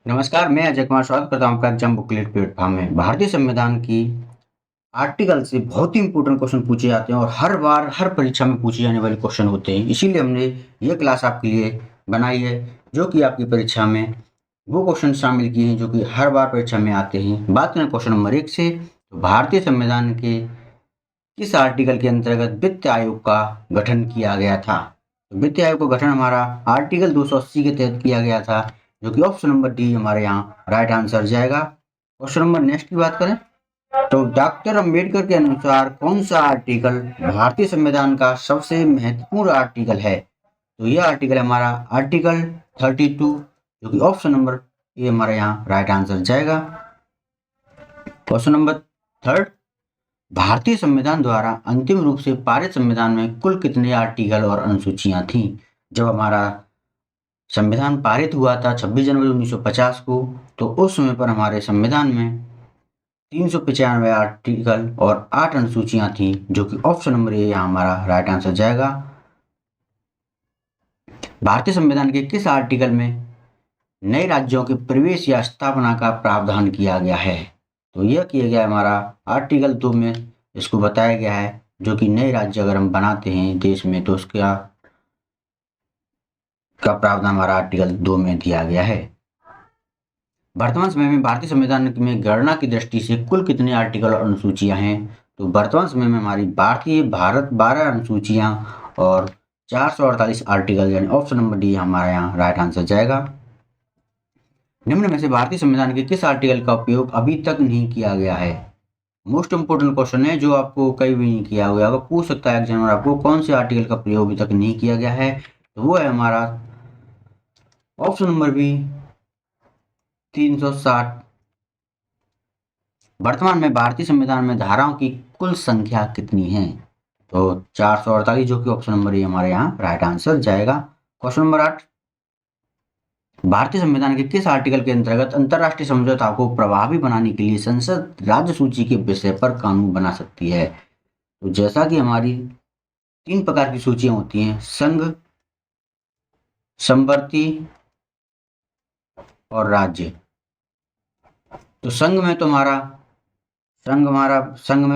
नमस्कार, मैं अजय कुमार स्वागत करता हूँ आपका एग्जाम बुकलेट प्लेटफॉर्म में। भारतीय संविधान की आर्टिकल से बहुत ही इंपॉर्टेंट क्वेश्चन पूछे जाते हैं और हर बार हर परीक्षा में पूछे जाने वाले क्वेश्चन होते हैं। इसीलिए हमने ये क्लास आपके लिए बनाई है, जो कि आपकी परीक्षा में वो क्वेश्चन शामिल किए हैं जो कि हर बार परीक्षा में आते हैं। बात करें क्वेश्चन नंबर 1 से, तो भारतीय संविधान के किस आर्टिकल के अंतर्गत वित्त आयोग का गठन किया गया था? तो वित्त आयोग का गठन हमारा आर्टिकल 280 के तहत किया गया था, जो कि ऑप्शन नंबर डी हमारे यहाँ राइट आंसर जाएगा। क्वेश्चन नंबर नेक्स्ट की बात करें, तो डॉक्टर अंबेडकर के अनुसार कौन सा आर्टिकल भारतीय संविधान का सबसे महत्वपूर्ण आर्टिकल है? तो यह आर्टिकल हमारा आर्टिकल 32, जो कि ऑप्शन नंबर ए हमारे यहाँ राइट आंसर जाएगा। क्वेश्चन नंबर थर्ड, भारतीय संविधान द्वारा अंतिम रूप से पारित संविधान में कुल कितने आर्टिकल और अनुसूचियां थीं? जब हमारा संविधान पारित हुआ था 26 जनवरी 1950 को, तो उस समय पर हमारे संविधान में 395 आर्टिकल और 8 अनुसूचियां थीं, जो कि ऑप्शन नंबर ए यहाँ हमारा राइट आंसर जाएगा। भारतीय संविधान के किस आर्टिकल में नए राज्यों के प्रवेश या स्थापना का प्रावधान किया गया है? तो यह किया गया हमारा आर्टिकल 2 में इसको बताया गया है, जो कि नए राज्य अगर हम बनाते हैं देश में तो उसका प्रावधान हमारा आर्टिकल 2 में दिया गया है। वर्तमान समय में भारतीय संविधान में गणना की दृष्टि से कुल कितने आर्टिकल और अनुसूचियां हैं? तो वर्तमान समय में हमारी भारत 12 अनुसूचियां और 448 आर्टिकल, यानी ऑप्शन नंबर डी हमारा यहाँ राइट आंसर जाएगा। निम्न में से भारतीय संविधान के किस आर्टिकल का उपयोग अभी तक नहीं किया गया है? मोस्ट इंपोर्टेंट क्वेश्चन है, जो आपको कहीं भी नहीं किया हुआ है। पूछ सकता है एग्जामिनर आपको कौन से आर्टिकल का प्रयोग अभी तक नहीं किया गया है, तो वो है हमारा ऑप्शन नंबर बी 360। वर्तमान में भारतीय संविधान में धाराओं की कुल संख्या कितनी है? तो 448, जो कि ऑप्शन नंबर ए हमारे यहाँ राइट आंसर जाएगा। क्वेश्चन नंबर 8, भारतीय संविधान के किस आर्टिकल के अंतर्गत अंतरराष्ट्रीय समझौता को प्रभावी बनाने के लिए संसद राज्य सूची के विषय पर कानून बना सकती है? तो जैसा कि हमारी 3 प्रकार की सूचियां होती हैं, संघ, समवर्ती और राज्य। तो संघ में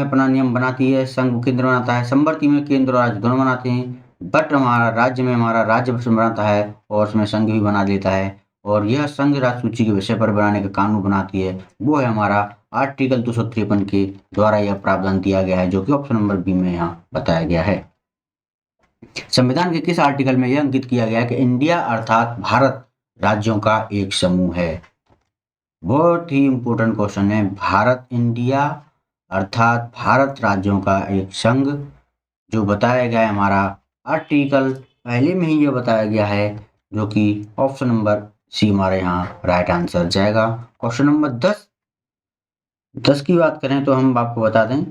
अपना नियम बनाती है, संघ केंद्र बनाता है। समवर्ती में केंद्र और राज्य दोनों बनाते हैं, बट हमारा राज्य में हमारा राज्य बनाता है और उसमें संघ भी बना देता है। और यह संघ राज्य सूची के विषय पर बनाने का कानून बनाती है, वो है हमारा आर्टिकल 253 के द्वारा यह प्रावधान दिया गया है, जो कि ऑप्शन नंबर बी में यहाँ बताया गया है। संविधान के किस आर्टिकल में यह अंकित किया गया है कि इंडिया अर्थात भारत राज्यों का एक समूह है? बहुत ही इंपॉर्टेंट क्वेश्चन है। भारत इंडिया अर्थात भारत राज्यों का एक संघ, जो बताया गया है हमारा आर्टिकल पहले में ही यह बताया गया है, जो कि ऑप्शन नंबर सी हमारे यहाँ राइट आंसर जाएगा। क्वेश्चन नंबर 10 की बात करें तो हम आपको बता दें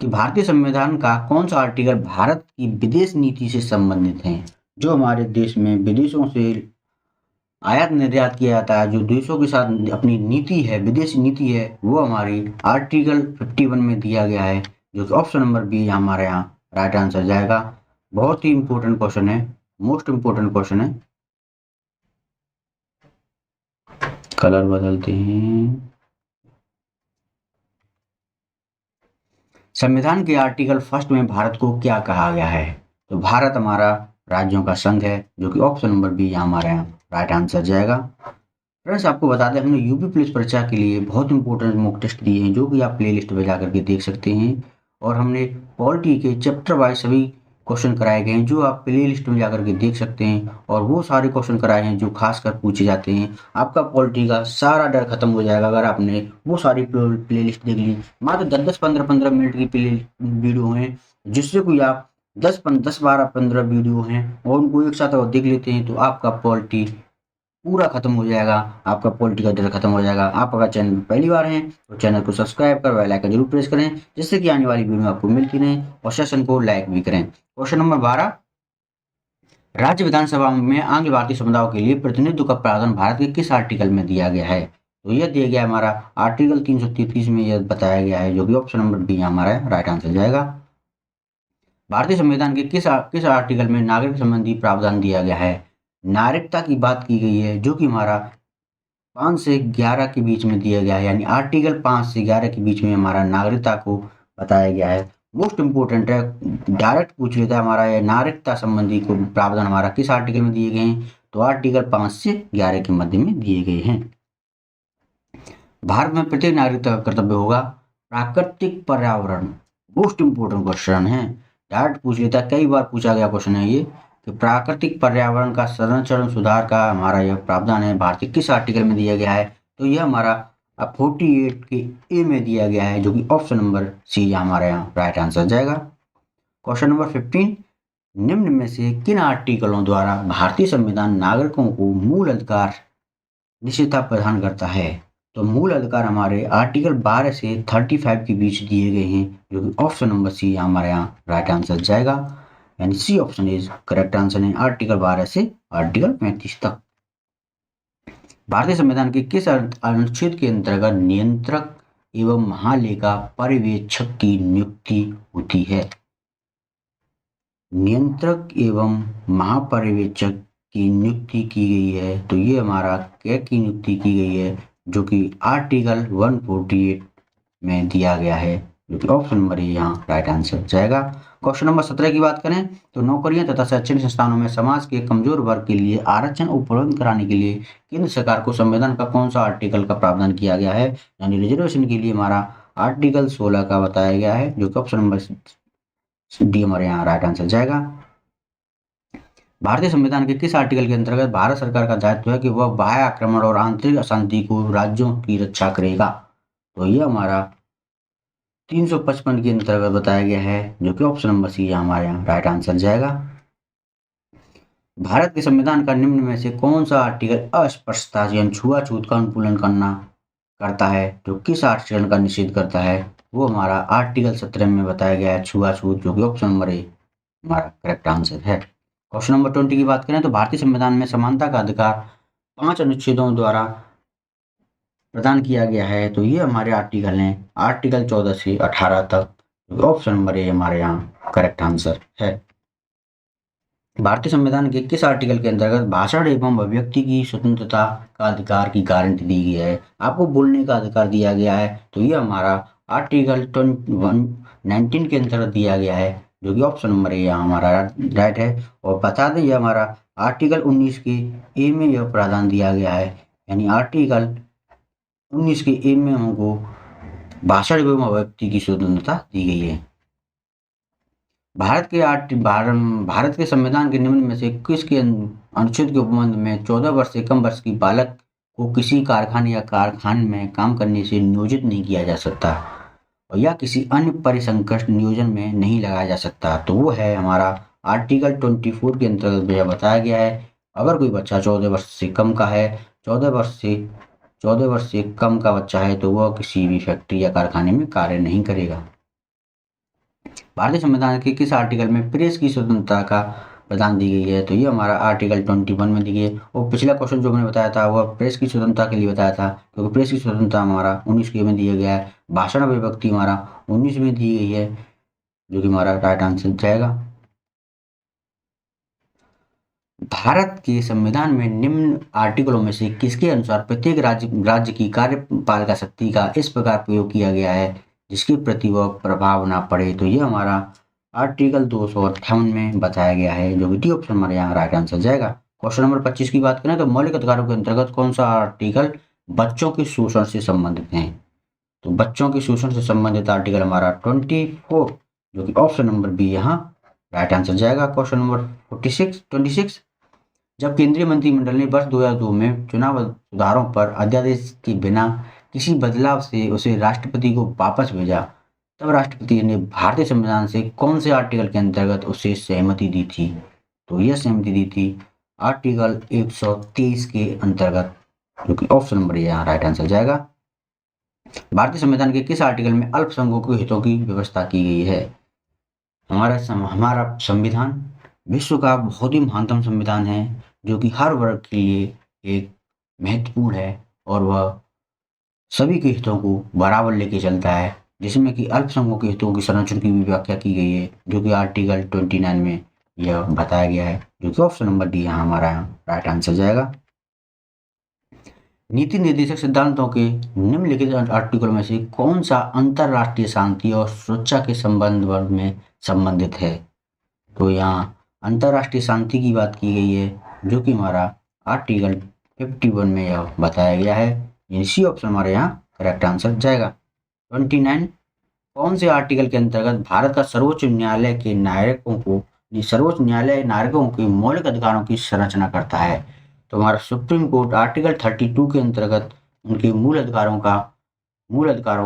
कि भारतीय संविधान का कौन सा आर्टिकल भारत की विदेश नीति से संबंधित है? जो हमारे देश में विदेशों से आयात निर्यात किया जाता है, जो देशों के साथ अपनी नीति है, विदेशी नीति है, वो हमारी आर्टिकल 51 में दिया गया है, जो कि ऑप्शन नंबर बी हमारे यहाँ राइट आंसर जाएगा। बहुत ही इंपॉर्टेंट क्वेश्चन है, मोस्ट इंपॉर्टेंट क्वेश्चन है। कलर बदलते हैं। संविधान के आर्टिकल 1 में भारत को क्या कहा गया है? तो भारत हमारा राज्यों का संघ है, जो कि ऑप्शन नंबर बी हमारे यहाँ राइट आंसर जाएगा। फ्रेंड्स, आपको बता दें हमने यूपी पुलिस परीक्षा के लिए बहुत इंपॉर्टेंट मॉक टेस्ट दिए हैं, जो कि आप प्लेलिस्ट में जाकर के देख सकते हैं। और हमने पॉलिटी के चैप्टर वाइज सभी क्वेश्चन कराए गए हैं, जो आप प्ले लिस्ट में जाकर के देख सकते हैं। और वो सारे क्वेश्चन कराए हैं जो खासकर पूछे जाते हैं। आपका पॉलिटी का सारा डर खत्म हो जाएगा अगर आपने वो सारी प्ले लिस्ट देख ली। मात्र 10-15 मिनट की प्ले वीडियो हैं, जिससे कोई आप 10-12-15 वीडियो हैं और उनको एक साथ अगर देख लेते हैं तो आपका पॉलिटी पूरा खत्म हो जाएगा, आपका पॉलिटी का डर खत्म हो जाएगा। आप अगर चैनल पर पहली बार हैं तो चैनल को सब्सक्राइब कर बेल आइकन जरूर प्रेस करें, जिससे कि आने वाली वीडियो आपको मिलती रहे, और सेशन को लाइक भी करें। क्वेश्चन नंबर 12, राज्य विधानसभा में आंग्ल भारतीय समुदायों के लिए प्रतिनिधित्व का प्रावधान भारत के किस आर्टिकल में दिया गया है? तो यह दिया गया हमारा आर्टिकल 333 में यह बताया गया है, जो कि ऑप्शन नंबर बी हमारा राइट आंसर जाएगा। भारतीय संविधान के किस आर्टिकल में नागरिक संबंधी प्रावधान दिया गया है? नागरिकता की बात की गई है, जो कि हमारा 5 से 11 के बीच में दिया गया है, यानी आर्टिकल 5 से 11 के बीच में हमारा नागरिकता को बताया गया है। मोस्ट इम्पोर्टेंट है, डायरेक्ट पूछ लेता है हमारा ये नागरिकता संबंधी को प्रावधान हमारा किस आर्टिकल में दिए गए हैं, तो आर्टिकल 5 से 11 के मध्य में दिए गए हैं। भारत में प्रत्येक नागरिक का कर्तव्य होगा प्राकृतिक पर्यावरण, मोस्ट इम्पोर्टेंट क्वेश्चन है, डायरेक्ट पूछ लेता है, कई बार पूछा गया क्वेश्चन है ये कि प्राकृतिक पर्यावरण का संरक्षण सुधार का हमारा यह प्रावधान है भारतीय किस आर्टिकल में दिया गया है, तो यह हमारा 48 के ए में दिया गया है, जो कि ऑप्शन नंबर सी हमारे यहाँ राइट आंसर जाएगा। क्वेश्चन नंबर 15, निम्न में से किन आर्टिकलों द्वारा भारतीय संविधान नागरिकों को मूल अधिकार निश्चितता प्रदान करता है, तो मूल अधिकार हमारे आर्टिकल 12 से 35 के बीच दिए गए हैं, जो कि ऑप्शन नंबर सी हमारे यहाँ राइट आंसर जाएगा, यानी C option is correct answer है आर्टिकल 12 से आर्टिकल 35 तक। भारतीय संविधान के किस अनुच्छेद के अंतर्गत नियंत्रक एवं महालेखा पर्यवेक्षक की नियुक्ति होती है? नियंत्रक एवं महापर्यवेक्षक की नियुक्ति की गई है, तो ये हमारा क्या की नियुक्ति की गई है, जो कि आर्टिकल 148 में दिया गया है, जो कि ऑप्शन नंबर यहाँ राइट आंसर जाएगा। क्वेश्चन नंबर 17 की बात करें तो नौकरियां तथा शैक्षणिक संस्थानों में समाज के कमजोर वर्ग के लिए आरक्षण उपलब्ध कराने के लिए केंद्र सरकार को संविधान का कौन सा आर्टिकल का प्रावधान किया गया है, यानी रिजर्वेशन के लिए हमारा आर्टिकल 16 का बताया गया है, जो कि ऑप्शन नंबर डी हमारे यहाँ राइट आंसर जाएगा। भारतीय संविधान के किस आर्टिकल के अंतर्गत भारत सरकार का दायित्व है कि वह बाह्य आक्रमण और आंतरिक अशांति को राज्यों की रक्षा करेगा, तो यह हमारा 355 के अंतर्गत बताया गया है, जो कि ऑप्शन नंबर सी हमारे यहाँ राइट आंसर जाएगा। भारत के संविधान का निम्न में से कौन सा आर्टिकल अस्पृश्यता यानी छुआछूत का अनुकूलन करता है, जो किस आर्टिकल का निषेध करता है, वो हमारा आर्टिकल 17 में बताया गया है छुआछूत, जो कि ऑप्शन नंबर ए हमारा करेक्ट आंसर है। क्वेश्चन नंबर 20 की बात करें तो भारतीय संविधान में समानता का अधिकार 5 अनुच्छेदों द्वारा प्रदान किया गया है, तो ये हमारे आर्टिकल हैं आर्टिकल 14 से 18 तक, ऑप्शन नंबर ए हमारे यहाँ करेक्ट आंसर है। भारतीय संविधान के किस आर्टिकल के अंतर्गत भाषण एवं अभिव्यक्ति की स्वतंत्रता का अधिकार की गारंटी दी गई है, आपको बोलने का अधिकार दिया गया है, तो ये हमारा आर्टिकल 19 के अंतर्गत दिया गया है, जो कि ऑप्शन नंबर ए हमारा राइट है। और बता दें यह हमारा आर्टिकल 19 के ए में यह प्रावधान दिया गया है, यानी आर्टिकल 19 के ए में हमको भाषण एवं अभिव्यक्ति की स्वतंत्रता दी गई है। भारत के संविधान के निम्न में से किसके अनुच्छेद के उपबंध में 14 वर्ष से कम वर्ष की बालक को किसी कारखाने या कारखाने में काम करने से नियोजित नहीं किया जा सकता और या किसी अन्य परिसंकट नियोजन में नहीं लगाया जा सकता, तो वो है हमारा आर्टिकल 24 के अंतर्गत यह बताया गया है, अगर कोई बच्चा 14 वर्ष से कम का है, 14 वर्ष से कम का बच्चा है, तो वह किसी भी फैक्ट्री या कारखाने में कार्य नहीं करेगा। भारतीय संविधान के किस आर्टिकल में प्रेस की स्वतंत्रता का प्रदान दी गई है, तो ये हमारा आर्टिकल 21 में दी गई है। और पिछला क्वेश्चन जो मैंने बताया था वह प्रेस की स्वतंत्रता के लिए बताया था, क्योंकि प्रेस की स्वतंत्रता हमारा 19 के में दिया गया है, भाषण अभिव्यक्ति हमारा 19 में दी गई है, जो कि हमारा राइट आंसर जाएगा। भारत के संविधान में निम्न आर्टिकलों में से किसके अनुसार प्रत्येक राज्य की कार्यपालिका शक्ति का इस प्रकार प्रयोग किया गया है जिसके प्रति वह प्रभाव ना पड़े, तो ये हमारा आर्टिकल 258 में बताया गया है, जो कि डी ऑप्शन हमारे यहाँ राइट आंसर जाएगा। क्वेश्चन नंबर 25 की बात करें तो मौलिक अधिकारों के अंतर्गत कौन सा आर्टिकल बच्चों के शोषण से संबंधित है, तो बच्चों के शोषण से संबंधित आर्टिकल हमारा 24, जो कि ऑप्शन नंबर बी यहाँ राइट आंसर जाएगा। क्वेश्चन नंबर 26, जब केंद्रीय मंत्रिमंडल ने वर्ष 2002 में चुनाव सुधारों पर अध्यादेश के बिना किसी बदलाव से उसे राष्ट्रपति को वापस भेजा, तब राष्ट्रपति ने भारतीय संविधान से कौन से आर्टिकल के अंतर्गत उसे सहमति दी थी, तो यह सहमति दी थी आर्टिकल 123 के अंतर्गत, जो कि ऑप्शन नंबर यहाँ राइट आंसर जाएगा। भारतीय संविधान के किस आर्टिकल में अल्पसंख्यकों के हितों की व्यवस्था की गई है, हमारा संविधान विश्व का बहुत ही महानतम संविधान है, जो कि हर वर्ग के लिए एक महत्वपूर्ण है और वह सभी के हितों को बराबर लेके चलता है, जिसमें कि अल्पसंख्यकों के हितों की संरक्षण की भी व्याख्या की गई है, जो कि आर्टिकल 29 में यह बताया गया है, जो कि ऑप्शन नंबर डी यहाँ हमारा राइट आंसर जाएगा। नीति निर्देशक सिद्धांतों के निम्नलिखित आर्टिकल में से कौन सा अंतरराष्ट्रीय शांति और सुरक्षा के संबंध में संबंधित है? तो यहाँ अंतरराष्ट्रीय शांति की बात की गई है, जो कि हमारा आर्टिकल 51 में यह बताया गया है। सी ऑप्शन हमारे यहाँ करेक्ट आंसर जाएगा। 29 कौन से आर्टिकल के अंतर्गत भारत का सर्वोच्च न्यायालय नागरिकों के मौलिक अधिकारों की संरचना करता है? तो हमारा सुप्रीम कोर्ट आर्टिकल 32 के अंतर्गत उनके मूल अधिकारों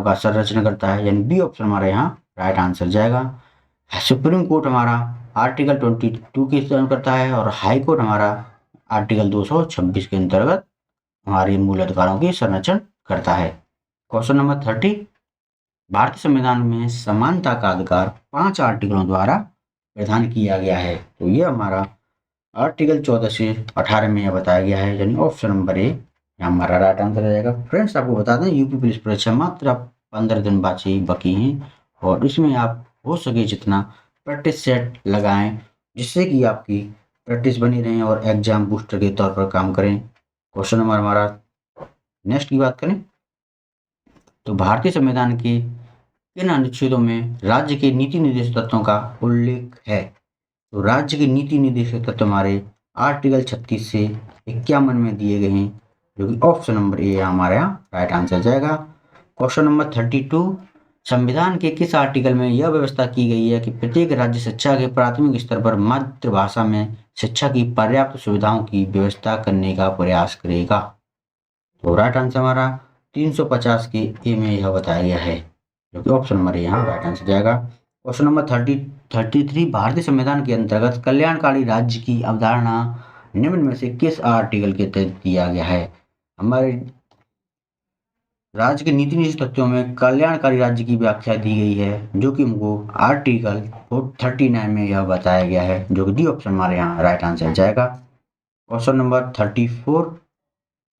का संरक्षण करता है, यानी बी ऑप्शन हमारे यहाँ राइट आंसर जाएगा। सुप्रीम कोर्ट हमारा आर्टिकल 22 की संरक्षण करता है और हाई कोर्ट हमारा आर्टिकल 226 के अंतर्गत हमारे मूल अधिकारों की संरक्षण करता है। क्वेश्चन नंबर 30 भारतीय संविधान में समानता का अधिकार 5 आर्टिकलों द्वारा प्रदान किया गया है। तो यह हमारा आर्टिकल 14 से 18 में यह बताया गया है, यानी ऑप्शन नंबर ए हमारा राइट आंसर रहेगा। फ्रेंड्स, आपको बता दें यूपी पुलिस परीक्षा मात्र 15 दिन बाकी हैं और इसमें आप हो सके जितना प्रैक्टिस सेट लगाएं, जिससे कि आपकी प्रैक्टिस बनी रहे और एग्जाम बूस्टर के तौर पर काम करें। क्वेश्चन नंबर हमारा नेक्स्ट की बात करें तो भारतीय संविधान के किन अनुच्छेदों में राज्य के नीति निर्देशक तत्वों का उल्लेख है? तो राज्य के नीति निर्देशक तत्व हमारे आर्टिकल 36 से 51 में दिए गए हैं, जो कि ऑप्शन नंबर ए हमारे यहाँ राइट आंसर जाएगा। क्वेश्चन नंबर 32 संविधान के किस आर्टिकल में यह व्यवस्था की गई है कि प्रत्येक राज्य शिक्षा के प्राथमिक स्तर पर मातृभाषा में शिक्षा की पर्याप्त सुविधाओं की व्यवस्था करने का प्रयास करेगा? तो राइट आंसर हमारा 350 के ए में यह बताया गया है, जो कि ऑप्शन नंबर यहाँ राइट आंसर जाएगा। क्वेश्चन नंबर 33 भारतीय संविधान के अंतर्गत कल्याणकारी राज्य की अवधारणा निम्न में से किस आर्टिकल के तहत दिया गया है? हमारे राज्य के नीति निजी तथ्यों में कल्याणकारी राज्य की व्याख्या दी गई है, जो कि हमको आर्टिकल 39 में यह बताया गया है, जो कि डी ऑप्शन हमारे यहाँ राइट आंसर जाएगा। क्वेश्चन नंबर 34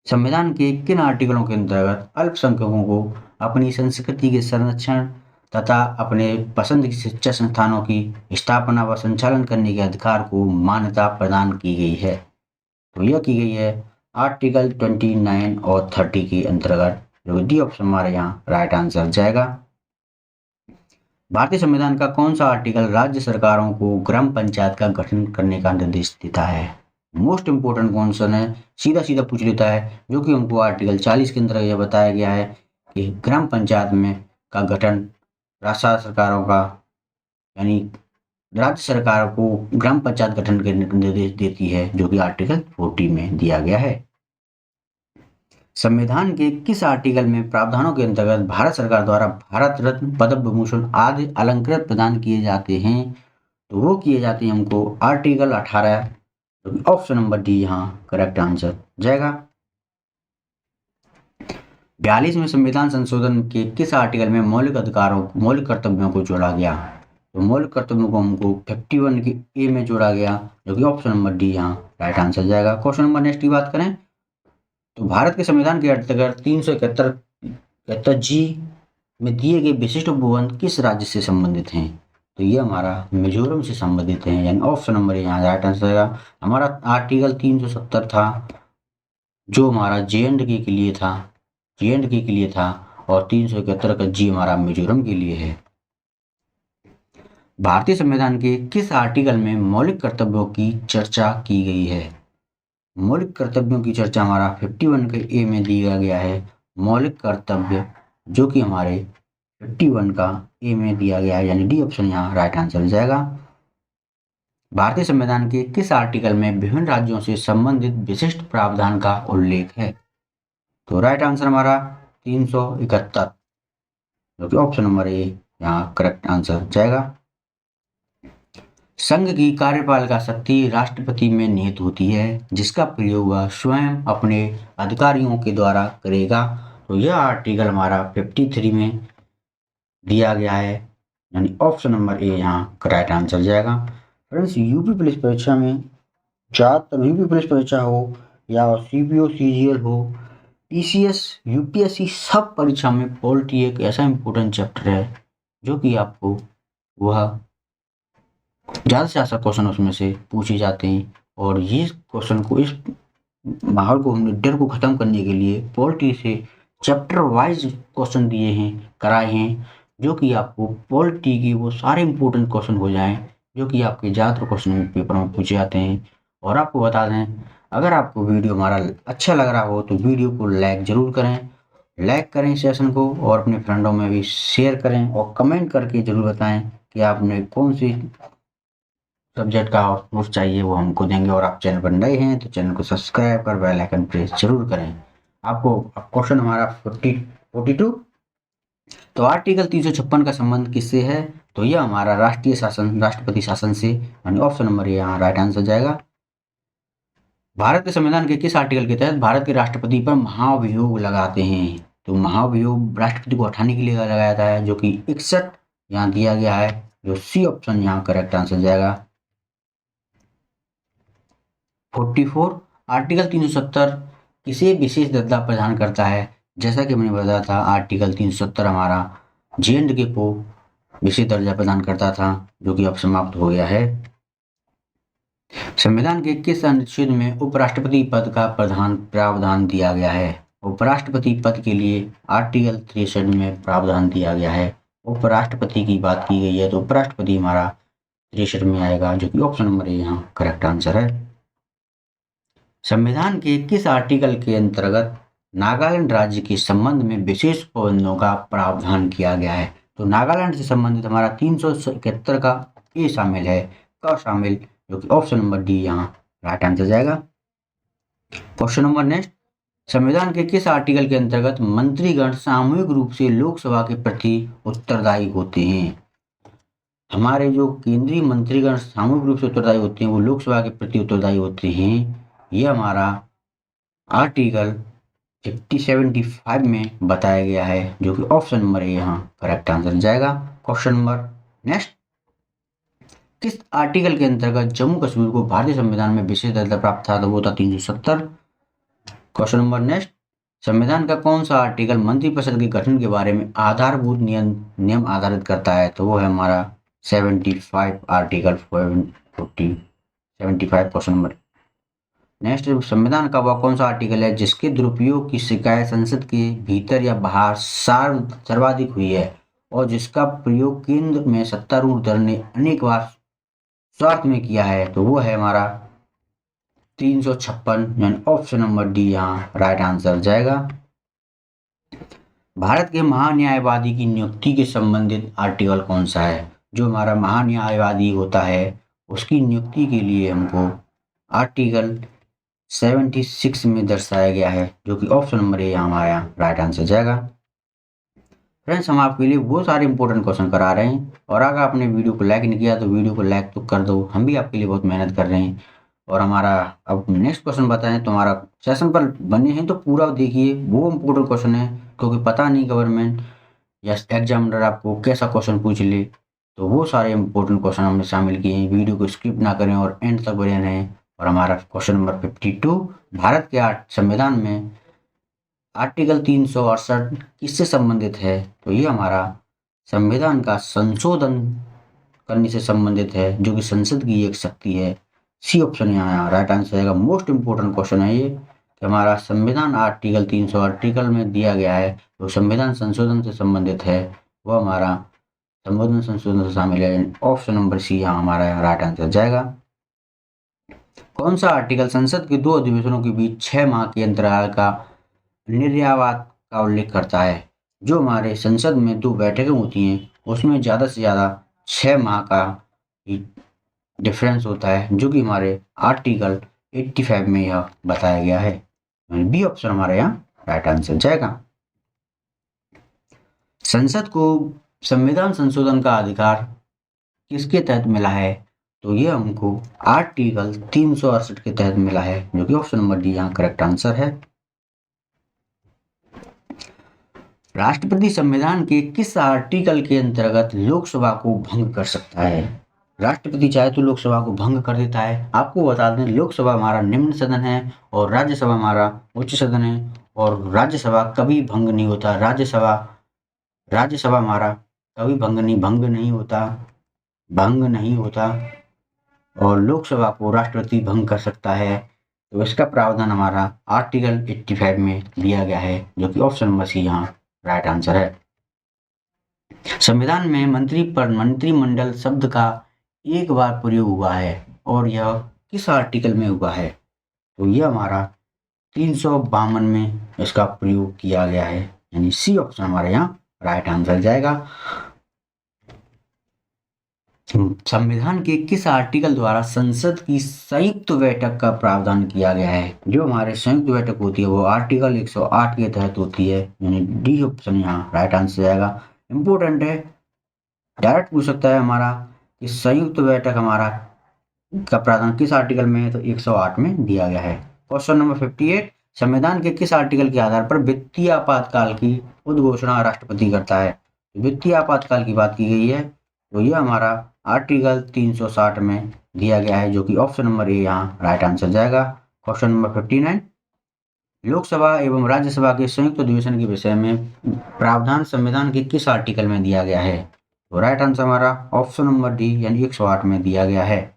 संविधान के किन आर्टिकलों के अंतर्गत अल्पसंख्यकों को अपनी संस्कृति के संरक्षण तथा अपने पसंद की शिक्षा संस्थानों की स्थापना व संचालन करने के अधिकार को मान्यता प्रदान की गई है? तो यह की गई है आर्टिकल 29 और 30 के अंतर्गत, जो डी ऑप्शन हमारे यहाँ राइट आंसर जाएगा। भारतीय संविधान का कौन सा आर्टिकल राज्य सरकारों को ग्राम पंचायत का गठन करने का निर्देश देता है? मोस्ट इंपोर्टेंट क्वेश्चन है, सीधा पूछ लेता है, जो कि हमको आर्टिकल 40 के अंदर यह बताया गया है कि ग्राम पंचायत में का गठन राज्य सरकारों का, यानी राज्य सरकार को ग्राम पंचायत गठन करने का निर्देश देती है, जो कि आर्टिकल 40 में दिया गया है। संविधान के किस आर्टिकल में प्रावधानों के अंतर्गत भारत सरकार द्वारा भारत रत्न, पद्म विभूषण आदि अलंकृत प्रदान किए जाते हैं? तो वो किए जाते हैं हमको आर्टिकल 18, ऑप्शन नंबर डी यहाँ करेक्ट आंसर जाएगा। 42वें संविधान संशोधन के किस आर्टिकल में मौलिक कर्तव्यों को जोड़ा गया? तो मौलिक कर्तव्यों को हमको 51 के ए में जोड़ा गया, जो कि ऑप्शन नंबर डी यहाँ राइट आंसर जाएगा। क्वेश्चन नंबर नेक्स्ट की बात करें तो भारत के संविधान के अंतर्गत 371 जी में दिए गए विशिष्ट उपवन किस राज्य से संबंधित हैं? तो ये हमारा मिजोरम से संबंधित है, यानी ऑप्शन नंबर यहाँ राइट आंसर आएगा। हमारा आर्टिकल 370 था, जो हमारा जे.एंड.के के लिए था और 371 का जी हमारा मिजोरम के लिए है। भारतीय संविधान के किस आर्टिकल में मौलिक कर्तव्यों की चर्चा की गई है? मौलिक कर्तव्यों की चर्चा हमारा 51 के ए में दिया गया है, मौलिक कर्तव्य, जो कि हमारे 51 का ए में दिया गया है, यानी डी ऑप्शन यहाँ राइट आंसर जाएगा। भारतीय संविधान के किस आर्टिकल में विभिन्न राज्यों से संबंधित विशिष्ट प्रावधान का उल्लेख है? तो राइट आंसर हमारा 371, जो कि ऑप्शन नंबर ए यहाँ करेक्ट आंसर जाएगा। संघ की कार्यपालिका शक्ति राष्ट्रपति में निहित होती है, जिसका प्रयोग वह स्वयं अपने अधिकारियों के द्वारा करेगा। तो यह आर्टिकल हमारा 53 में दिया गया है, यानी ऑप्शन नंबर ए यहाँ राइट आंसर जाएगा। फ्रेंड्स, यूपी पुलिस परीक्षा में ज़्यादातर यूपी पुलिस परीक्षा हो या सीपीओ सीजीएल हो, पीसीएस यूपीएससी, सब परीक्षा में पॉलिटी एक ऐसा इम्पोर्टेंट चैप्टर है, जो कि आपको वह ज़्यादा से ज़्यादा क्वेश्चन उसमें से पूछे जाते हैं। और ये क्वेश्चन को, इस माहौल को, हमने डर को ख़त्म करने के लिए पॉलिटी से चैप्टर वाइज क्वेश्चन दिए हैं, कराए हैं, जो कि आपको पॉलिटी के वो सारे इंपॉर्टेंट क्वेश्चन हो जाएं, जो कि आपके ज़्यादातर क्वेश्चन पेपर में पूछे जाते हैं। और आपको बता दें, अगर आपको वीडियो हमारा अच्छा लग रहा हो तो वीडियो को लाइक ज़रूर करें, लाइक करें सेशन को, और अपने फ्रेंडों में भी शेयर करें, और कमेंट करके ज़रूर बताएं कि आपने कौन सी सब्जेक्ट का नोट्स चाहिए, वो हमको देंगे। और आप चैनल पर नए हैं तो चैनल को सब्सक्राइब कर बेल आइकन प्रेस जरूर करें। आपको क्वेश्चन हमारा 42, तो आर्टिकल 356 का संबंध किससे है? तो यह हमारा राष्ट्रीय शासन, राष्ट्रपति शासन से, यानी ऑप्शन नंबर ये यहाँ राइट आंसर जाएगा। भारत के संविधान के किस आर्टिकल के तहत भारत के राष्ट्रपति पर महाभियोग लगाते हैं? तो महाभियोग राष्ट्रपति को हटाने के लिए लगाया जाता है, जो कि 61 यहाँ दिया गया है, जो सी ऑप्शन यहाँ करेक्ट आंसर जाएगा। 44, आर्टिकल 370 किसे विशेष दर्जा प्रदान करता है? जैसा कि मैंने बताया था, आर्टिकल 370 हमारा जे.एंड.के को विशेष दर्जा प्रदान करता था, जो कि अब समाप्त हो गया है। संविधान के किस अनुच्छेद में उपराष्ट्रपति पद का प्रावधान दिया गया है? उपराष्ट्रपति पद के लिए आर्टिकल 63 में प्रावधान दिया गया है। उपराष्ट्रपति की बात की गई है तो उपराष्ट्रपति हमारा 63 में आएगा, जो कि ऑप्शन नंबर ए यहाँ करेक्ट आंसर है। संविधान के किस आर्टिकल के अंतर्गत नागालैंड राज्य के संबंध में विशेष पाबंदियों का प्रावधान किया गया है? तो नागालैंड से संबंधित हमारा 371 का ए शामिल है, क शामिल, जो कि ऑप्शन नंबर डी यहाँ राइट आंसर जाएगा। क्वेश्चन नंबर नेक्स्ट, संविधान के किस आर्टिकल के अंतर्गत मंत्रीगण सामूहिक रूप से लोकसभा के प्रति उत्तरदायी होते हैं? हमारे जो केंद्रीय मंत्रीगण सामूहिक रूप से उत्तरदायी होते हैं, वो लोकसभा के प्रति उत्तरदायी होते हैं। ये हमारा आर्टिकल 75 में बताया गया है, जो कि ऑप्शन नंबर ए यहाँ करेक्ट आंसर जाएगा। क्वेश्चन नंबर नेक्स्ट, किस आर्टिकल के अंतर्गत जम्मू कश्मीर को भारतीय संविधान में विशेष दर्जा प्राप्त था? तो वो था 370। क्वेश्चन नंबर नेक्स्ट, संविधान का कौन सा आर्टिकल मंत्रिपरिषद के गठन के बारे में आधारभूत नियम आधारित करता है? तो वो है हमारा 75, आर्टिकल 75। क्वेश्चन नंबर नेक्स्ट, संविधान का वह कौन सा आर्टिकल है जिसके दुरुपयोग की शिकायत संसद के भीतर या बाहर सर्वाधिक हुई है, और जिसका प्रयोग केंद्र में सत्तारूढ़ दल ने अनेक बार स्वार्थ में किया है? तो वो है हमारा 356, यानी ऑप्शन नंबर डी यहाँ राइट आंसर जाएगा। भारत के महान्यायवादी की नियुक्ति के संबंधित आर्टिकल कौन सा है? जो हमारा महान्यायवादी होता है, उसकी नियुक्ति के लिए हमको आर्टिकल 76 में दर्शाया गया है, जो कि ऑप्शन नंबर ए हमारा राइट आंसर जाएगा। फ्रेंड्स, हम आपके लिए वो सारे इंपॉर्टेंट क्वेश्चन करा रहे हैं, और अगर आपने वीडियो को लाइक नहीं किया तो वीडियो को लाइक तो कर दो, हम भी आपके लिए बहुत मेहनत कर रहे हैं। और हमारा अब नेक्स्ट क्वेश्चन बताएं तो हमारा सेशन पर बने हैं तो पूरा देखिए, वो इंपॉर्टेंट क्वेश्चन है, क्योंकि पता नहीं गवर्नमेंट या एग्जामिनर आपको कैसा क्वेश्चन पूछ ले। तो वो सारे इंपॉर्टेंट क्वेश्चन हमने शामिल किए हैं, वीडियो को स्किप ना करें और एंड तक बने रहें। और हमारा क्वेश्चन नंबर 52, भारत के संविधान में आर्टिकल 368 किससे संबंधित है? तो ये हमारा संविधान का संशोधन करने से संबंधित है, जो कि संसद की एक शक्ति है। सी ऑप्शन यहाँ राइट आंसर आएगा। मोस्ट इंपोर्टेंट क्वेश्चन है ये, कि हमारा संविधान आर्टिकल 300 आर्टिकल में दिया गया है, तो संविधान संशोधन से संबंधित है, वो हमारा संविधान संशोधन से शामिल है। ऑप्शन नंबर सी यहाँ हमारा राइट आंसर जाएगा। कौन सा आर्टिकल संसद के 2 अधिवेशनों के बीच 6 माह के अंतराल का निर्यावाद का उल्लेख करता है? जो हमारे संसद में 2 बैठकें होती हैं, उसमें ज़्यादा से ज़्यादा 6 माह का डिफरेंस होता है, जो कि हमारे आर्टिकल 85 में यह बताया गया है। बी ऑप्शन हमारे यहाँ राइट आंसर जाएगा। संसद को संविधान संशोधन का अधिकार किसके तहत मिला है? तो ये हमको आर्टिकल 368 के तहत मिला है, जो कि ऑप्शन नंबर डी यहाँ करेक्ट आंसर है। राष्ट्रपति संविधान के किस आर्टिकल के अंतर्गत लोकसभा को भंग कर सकता है? राष्ट्रपति चाहे तो लोकसभा को भंग कर देता है। आपको बता दें, लोकसभा हमारा निम्न सदन है और राज्यसभा हमारा उच्च सदन है, और राज्यसभा कभी भंग नहीं होता। राज्यसभा हमारा कभी भंग नहीं होता। और लोकसभा को राष्ट्रपति भंग कर सकता है। तो इसका प्रावधान हमारा आर्टिकल 85 में दिया गया है, जो कि ऑप्शन नंबर सी यहाँ राइट आंसर है। संविधान में मंत्रिमंडल शब्द का एक बार प्रयोग हुआ है और यह किस आर्टिकल में हुआ है? तो यह हमारा 352 में इसका प्रयोग किया गया है, यानी सी ऑप्शन हमारे यहाँ राइट आंसर जाएगा। संविधान के किस आर्टिकल द्वारा संसद की संयुक्त बैठक का प्रावधान किया गया है? जो हमारे संयुक्त बैठक होती है वो आर्टिकल 108 के तहत होती है, यानी डी ऑप्शन यहाँ राइट आंसर जाएगा। इंपोर्टेंट है, डायरेक्ट पूछ सकता है हमारा कि संयुक्त बैठक हमारा का प्रावधान किस आर्टिकल में है? तो 108 में दिया गया है। क्वेश्चन नंबर 58, संविधान के किस आर्टिकल के आधार पर वित्तीय आपातकाल की उद्घोषणा राष्ट्रपति करता है? वित्तीय आपातकाल की बात की गई है, तो यह हमारा आर्टिकल 360 में दिया गया है, जो कि ऑप्शन नंबर ए यहाँ राइट आंसर जाएगा। क्वेश्चन नंबर 59, लोकसभा एवं राज्यसभा के संयुक्त अधिवेशन के विषय में प्रावधान संविधान के किस आर्टिकल में दिया गया है? तो राइट आंसर हमारा ऑप्शन नंबर डी यानी 108 में दिया गया है।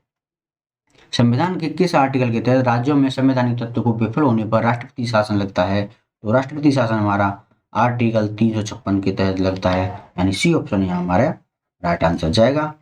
संविधान के किस आर्टिकल के तहत राज्यों में संवैधानिक तत्व को विफल होने पर राष्ट्रपति शासन लगता है? तो राष्ट्रपति शासन हमारा आर्टिकल 356 के तहत लगता है, यानी सी ऑप्शन यहाँ हमारा राइट आंसर जाएगा।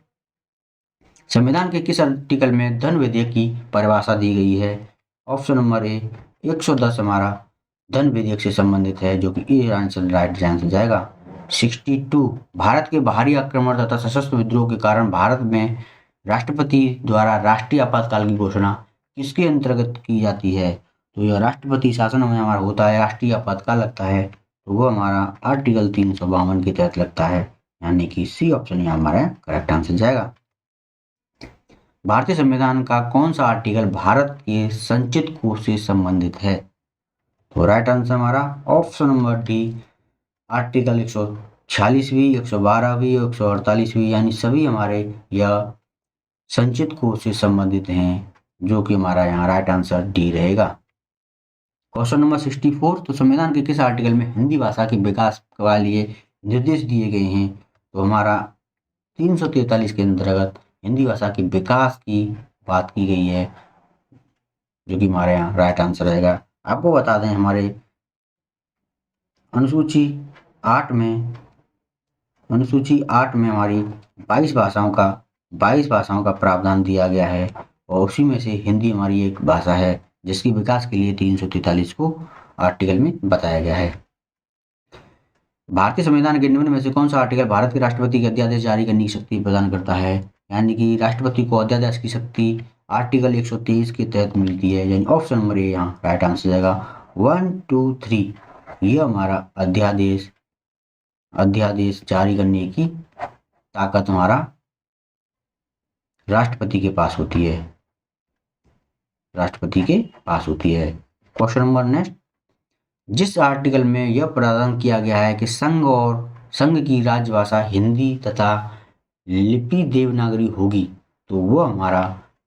संविधान के किस आर्टिकल में धन विधेयक की परिभाषा दी गई है? ऑप्शन नंबर ए 110 हमारा धन विधेयक से संबंधित है, जो कि ए आंसर राइट आंसर जाएगा। 62, भारत के बाहरी आक्रमण तथा सशस्त्र विद्रोह के कारण भारत में राष्ट्रपति द्वारा राष्ट्रीय आपातकाल की घोषणा किसके अंतर्गत की जाती है? तो यह राष्ट्रपति शासन में हमारा होता है, राष्ट्रीय आपातकाल लगता है, तो वो हमारा आर्टिकल 352 के तहत लगता है, यानी कि सी ऑप्शन यहाँ हमारा करेक्ट आंसर जाएगा। भारतीय संविधान का कौन सा आर्टिकल भारत के संचित कोष से संबंधित है? तो राइट आंसर हमारा ऑप्शन नंबर डी आर्टिकल 146वीं, 112वीं, 148वीं, यानी सभी हमारे यह संचित कोष से संबंधित हैं, जो कि हमारा यहाँ राइट आंसर डी रहेगा। क्वेश्चन नंबर 64, तो संविधान के किस आर्टिकल में हिंदी भाषा के विकास के लिए निर्देश दिए गए हैं? तो हमारा 343 के अंतर्गत हिंदी भाषा के विकास की बात की गई है, जो कि हमारे यहाँ राइट आंसर रहेगा। आपको बता दें हमारे अनुसूची 8 में हमारी 22 भाषाओं का प्रावधान दिया गया है, और उसी में से हिंदी हमारी एक भाषा है, जिसकी विकास के लिए 343 को आर्टिकल में बताया गया है। भारतीय संविधान के निम्न में से कौन सा आर्टिकल भारत के राष्ट्रपति के अध्यादेश जारी करने की शक्ति प्रदान करता है? यानी कि राष्ट्रपति को अध्यादेश की शक्ति आर्टिकल 123 के तहत मिलती है, यानी ऑप्शन नंबर ए यहाँ राइट आंसर जाएगा। 1, 2, 3 यह हमारा अध्यादेश जारी करने की ताकत हमारा राष्ट्रपति के पास होती है, क्वेश्चन नंबर नेक्स्ट, जिस आर्टिकल में यह प्रावधान किया गया है कि संघ की राजभाषा हिंदी तथा लिपि देवनागरी होगी, तो वह हमारा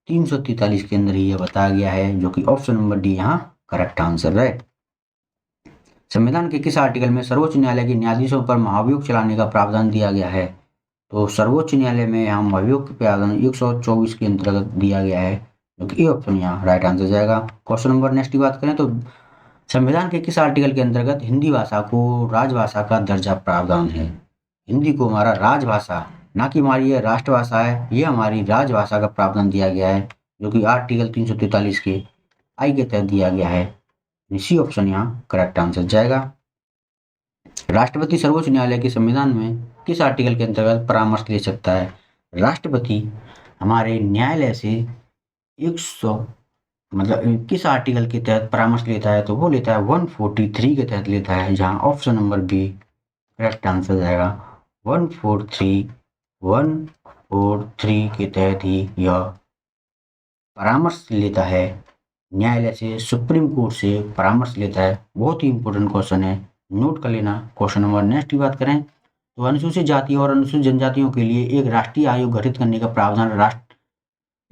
343 के अंदर ही यह बताया गया है, जो कि ऑप्शन नंबर डी यहाँ करेक्ट आंसर है। संविधान के किस आर्टिकल में सर्वोच्च न्यायालय के न्यायाधीशों पर महाभियोग चलाने का प्रावधान दिया गया है? तो सर्वोच्च न्यायालय में यहाँ महाभियोग के प्रावधान 124 के अंतर्गत दिया गया है, जो कि ए ऑप्शन यहाँ राइट आंसर जाएगा। क्वेश्चन नंबर नेक्स्ट की बात करें तो संविधान के किस आर्टिकल के अंतर्गत हिंदी भाषा को राजभाषा का दर्जा प्रावधान है? हिंदी को हमारा राजभाषा, ना कि हमारी यह राष्ट्रभाषा है, यह हमारी राजभाषा का प्रावधान दिया गया है, जो कि आर्टिकल 343 के आई के तहत दिया गया है। सी ऑप्शन यहाँ करेक्ट आंसर जाएगा। राष्ट्रपति सर्वोच्च न्यायालय के संविधान में किस आर्टिकल के अंतर्गत परामर्श ले सकता है? राष्ट्रपति हमारे न्यायालय से 100 मतलब किस आर्टिकल के तहत परामर्श लेता है? तो वो लेता है 143 के तहत लेता है, जहां option number B correct answer जाएगा। 143 के तहत ही यह परामर्श लेता है, न्यायालय से, सुप्रीम कोर्ट से परामर्श लेता है। बहुत ही इंपॉर्टेंट क्वेश्चन है, नोट कर लेना। क्वेश्चन नंबर नेक्स्ट की बात करें तो अनुसूचित जाति और अनुसूचित जनजातियों के लिए एक राष्ट्रीय आयोग गठित करने का प्रावधान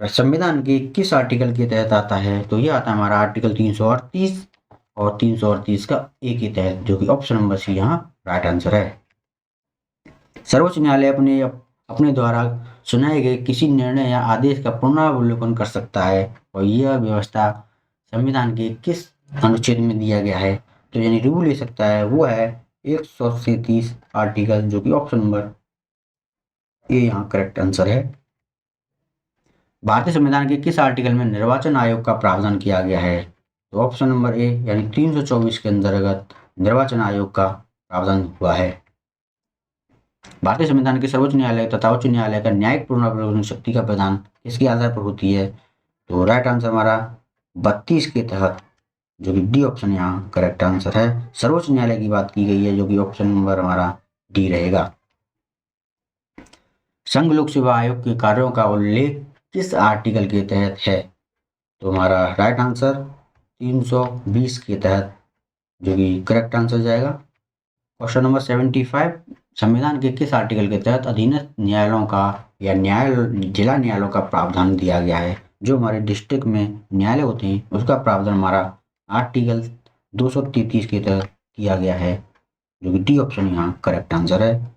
संविधान के किस आर्टिकल के तहत आता है? तो यह आता है हमारा आर्टिकल 338 और 338 का ए के तहत, जो कि ऑप्शन नंबर सी यहाँ राइट आंसर है। सर्वोच्च न्यायालय अपने द्वारा सुनाए गए किसी निर्णय या आदेश का पुनरावलोकन कर सकता है और यह व्यवस्था संविधान के किस अनुच्छेद में दिया गया है। तो यानी रिव्यू ले सकता है वो है 137 आर्टिकल, जो कि ऑप्शन नंबर ए यहाँ करेक्ट आंसर है। भारतीय संविधान के किस आर्टिकल में निर्वाचन आयोग का प्रावधान किया गया है। तो ऑप्शन नंबर ए यानी 324 के अंतर्गत निर्वाचन आयोग का प्रावधान हुआ है। भारतीय संविधान के सर्वोच्च न्यायालय तथा उच्च न्यायालय का न्यायिक पुनरावलोकन शक्ति का प्रदान किसके आधार पर होती है। तो राइट आंसर हमारा 32 के तहत, जो कि डी ऑप्शन यहाँ करेक्ट आंसर है। सर्वोच्च न्यायालय की बात की गई है, जो कि ऑप्शन नंबर हमारा डी रहेगा। संघ लोक सेवा आयोग के कार्यों का उल्लेख किस आर्टिकल के तहत है। तो हमारा राइट आंसर 320 के तहत, जो कि करेक्ट आंसर जाएगा। क्वेश्चन नंबर 75, संविधान के किस आर्टिकल के तहत अधीनस्थ न्यायालयों का या जिला न्यायालयों का प्रावधान दिया गया है। जो हमारे डिस्ट्रिक्ट में न्यायालय होते हैं उसका प्रावधान हमारा आर्टिकल 233 के तहत किया गया है, जो कि डी ऑप्शन यहाँ करेक्ट आंसर है।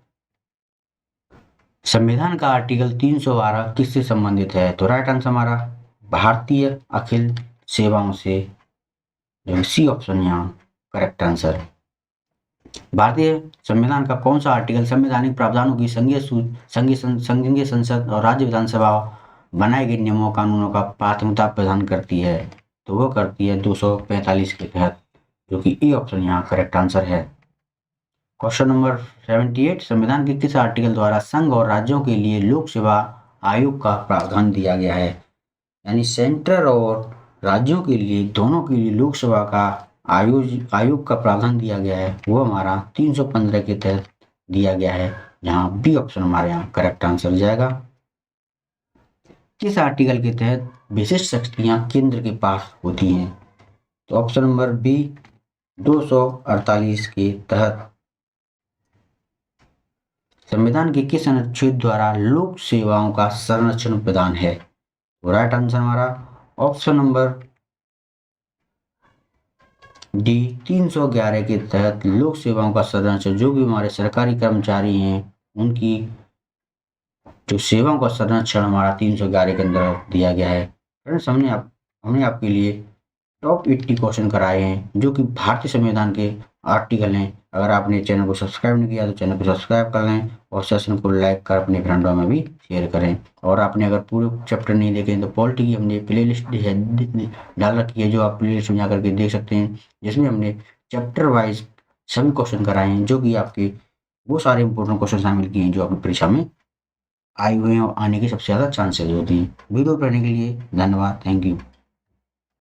संविधान का आर्टिकल 312 किससे संबंधित है। तो राइट आंसर हमारा भारतीय अखिल सेवाओं से, सी ऑप्शन यहाँ करेक्ट आंसर। भारतीय संविधान का कौन सा आर्टिकल संवैधानिक प्रावधानों की संघीय संसद और राज्य विधानसभा बनाए गए नियमों कानूनों का प्राथमिकता प्रदान करती है। तो वो करती है 245 के तहत, जो कि ए ऑप्शन यहाँ करेक्ट आंसर है। क्वेश्चन नंबर 78, संविधान के किस आर्टिकल द्वारा संघ और राज्यों के लिए लोक सेवा आयोग का प्रावधान दिया गया है। यानी सेंटर और राज्यों के लिए दोनों के लिए लोक सेवा का आयोग का प्रावधान दिया गया है, वो हमारा 315 के तहत दिया गया है, जहाँ बी ऑप्शन हमारे यहाँ करेक्ट आंसर जाएगा। किस आर्टिकल के तहत विशिष्ट शक्तियाँ केंद्र के पास होती हैं। तो ऑप्शन नंबर बी 248 के तहत। संविधान के किस अनुच्छेद द्वारा लोक सेवाओं का संरक्षण प्रदान है। तो राइट आंसर हमारा ऑप्शन नंबर डी 311 के तहत लोक सेवाओं का संरक्षण, जो भी हमारे सरकारी कर्मचारी हैं उनकी जो सेवाओं का संरक्षण हमारा 311 के अंदर दिया गया है। फ्रेंड्स, हमने आपके लिए टॉप 80 क्वेश्चन कराए हैं, जो कि भारतीय संविधान के आर्टिकल हैं। अगर आपने चैनल को सब्सक्राइब नहीं किया तो चैनल को सब्सक्राइब कर लें और सेशन को लाइक कर अपने फ्रेंडों में भी शेयर करें। और आपने अगर पूरे चैप्टर नहीं देखे तो पॉलिटी की हमने प्लेलिस्ट डाल रखी है, जो आप प्लेलिस्ट में जाकर के देख सकते हैं, जिसमें हमने चैप्टर वाइज सभी क्वेश्चन कराए हैं, जो कि आपके वो सारे इंपॉर्टेंट क्वेश्चन शामिल किए हैं जो आपकी परीक्षा में आए हुए हैं और आने के सबसे ज़्यादा चांसेस होती हैं। वीडियो पढ़ने के लिए धन्यवाद, थैंक यू।